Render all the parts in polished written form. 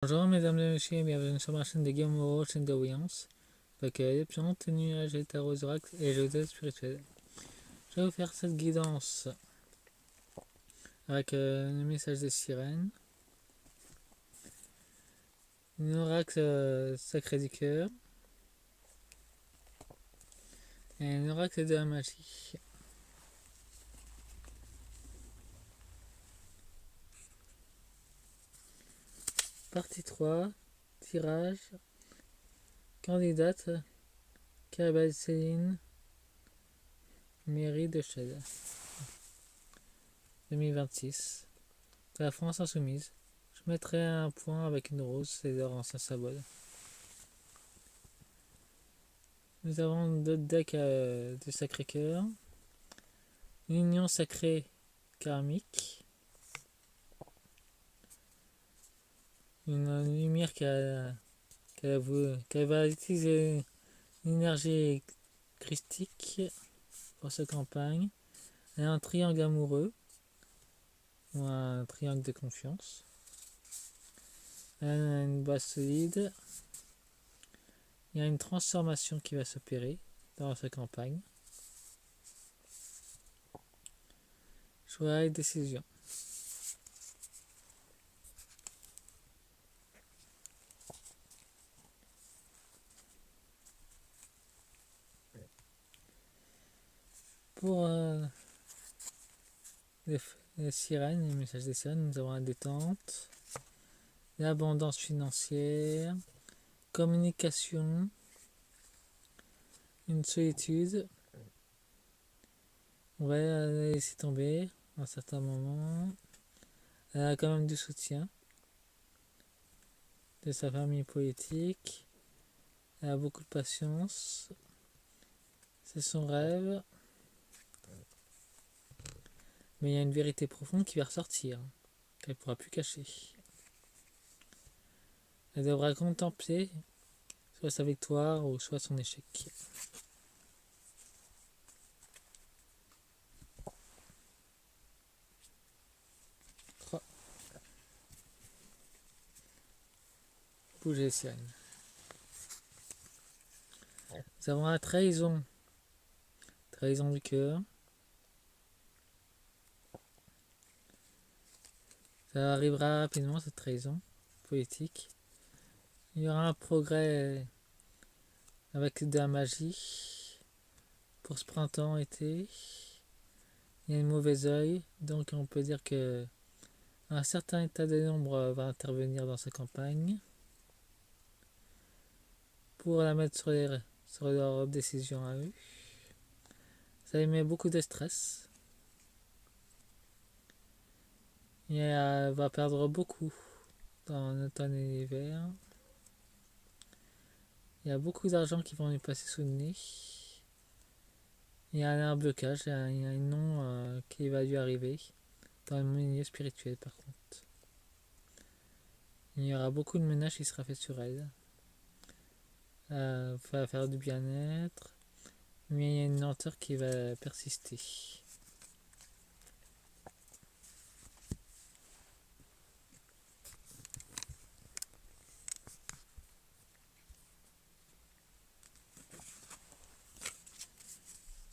Bonjour mesdames et messieurs et bienvenue sur ma chaîne de Game Moreau, chaîne de Williams, avec les plantes, nuages, et tarots, oracles et jeux de spirituels. Je vais vous faire cette guidance avec le message des sirènes, un oracle sacré du cœur et un oracle de la magie. Partie 3, tirage, candidate, Caribal Céline, mairie de Chelles, 2026, la France insoumise. Je mettrai un point avec une rose, c'est leur ancien symbole. Nous avons d'autres decks de Sacré-Cœur. L'Union Sacrée Karmique. Une lumière qui va utiliser l'énergie christique pour sa campagne. Et un triangle amoureux. Ou un triangle de confiance. Une base solide. Il y a une transformation qui va s'opérer dans sa campagne. Choix et décision. Pour les sirènes, les messages des sirènes, nous avons la détente, l'abondance financière, communication, une solitude. On va la laisser tomber à un certain moment. Elle a quand même du soutien de sa famille politique. Elle a beaucoup de patience. C'est son rêve. Mais il y a une vérité profonde qui va ressortir, qu'elle ne pourra plus cacher. Elle devra contempler soit sa victoire ou soit son échec. Bouger les sirènes. Nous avons la trahison. Trahison du cœur. Ça arrivera rapidement, cette trahison politique. Il y aura un progrès avec de la magie pour ce printemps-été. Il y a une mauvaise œil, donc on peut dire que un certain état de l'ombre va intervenir dans sa campagne pour la mettre sur leur décision à eux. Ça émet beaucoup de stress. Et elle va perdre beaucoup dans l'automne et l'hiver. Il y a beaucoup d'argent qui vont lui passer sous le nez. Il y a un blocage, il y a un nom qui va lui arriver dans le milieu spirituel par contre. Il y aura beaucoup de menaces qui sera fait sur elle. Va faire du bien-être, mais il y a une lenteur qui va persister.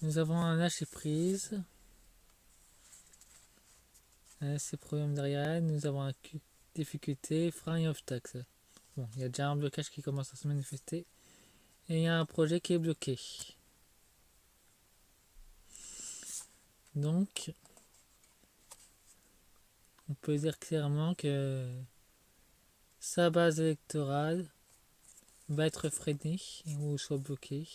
Nous avons un lâcher prise. Ces problèmes derrière elle, nous avons une difficulté, frein et obstacle. Bon, il y a déjà un blocage qui commence à se manifester. Et il y a un projet qui est bloqué. Donc, on peut dire clairement que sa base électorale va être freinée ou soit bloquée.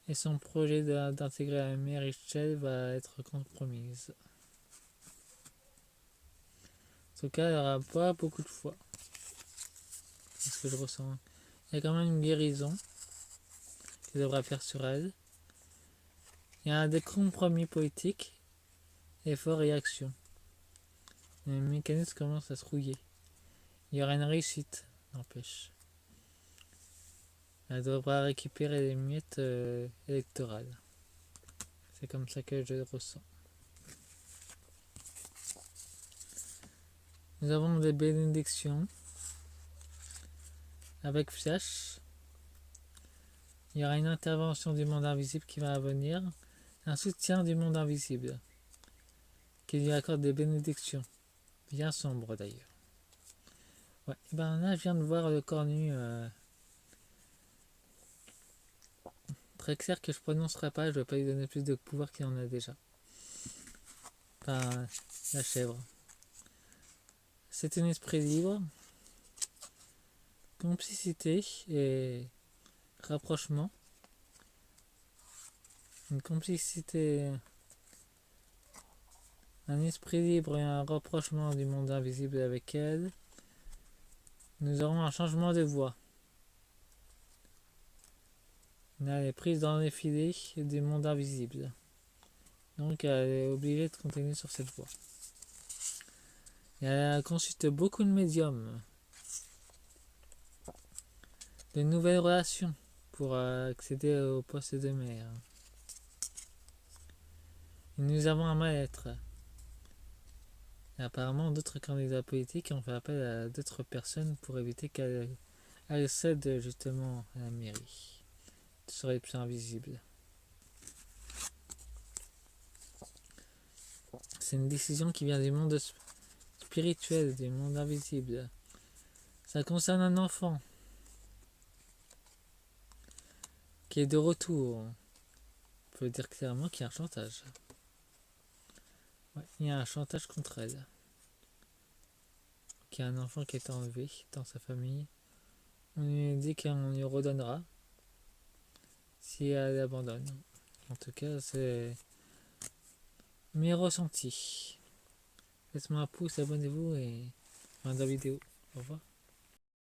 Et son projet d'intégrer la mairie Shell va être compromise. En tout cas, il n'y aura pas beaucoup de foi. C'est ce que je ressens. Il y a quand même une guérison qu'il devra faire sur elle. Il y a des compromis politiques, efforts et actions. Le mécanisme commence à se rouiller. Il y aura une réussite, n'empêche. Elle devra récupérer les miettes électorales. C'est comme ça que je le ressens. Nous avons des bénédictions. avec Flash. Il y aura une intervention du monde invisible qui va venir, un soutien du monde invisible, qui lui accorde des bénédictions, bien sombres d'ailleurs. Ouais, et ben là je viens de voir le cornu très clair que je prononcerai pas, je vais pas lui donner plus de pouvoir qu'il en a déjà. Enfin, la chèvre. C'est un esprit libre, complicité et rapprochement. Une complicité, un esprit libre et un rapprochement du monde invisible avec elle. Nous aurons un changement de voix. Elle est prise dans les filets du monde invisible. Donc elle est obligée de continuer sur cette voie. Et elle consulte beaucoup de médiums. De nouvelles relations pour accéder au poste de maire. Et nous avons un mal-être. Et apparemment, d'autres candidats politiques ont fait appel à d'autres personnes pour éviter qu'elle cède justement à la mairie. Sur les plus invisibles. C'est une décision qui vient du monde spirituel, du monde invisible. Ça concerne un enfant qui est de retour. On peut dire clairement qu'il y a un chantage. Ouais, il y a un chantage contre elle. Il y a un enfant qui est enlevé dans sa famille. On lui dit qu'on lui redonnera si elle abandonne. En tout cas, c'est mes ressentis. Laissez-moi un pouce, abonnez-vous et fin de la vidéo. Au revoir.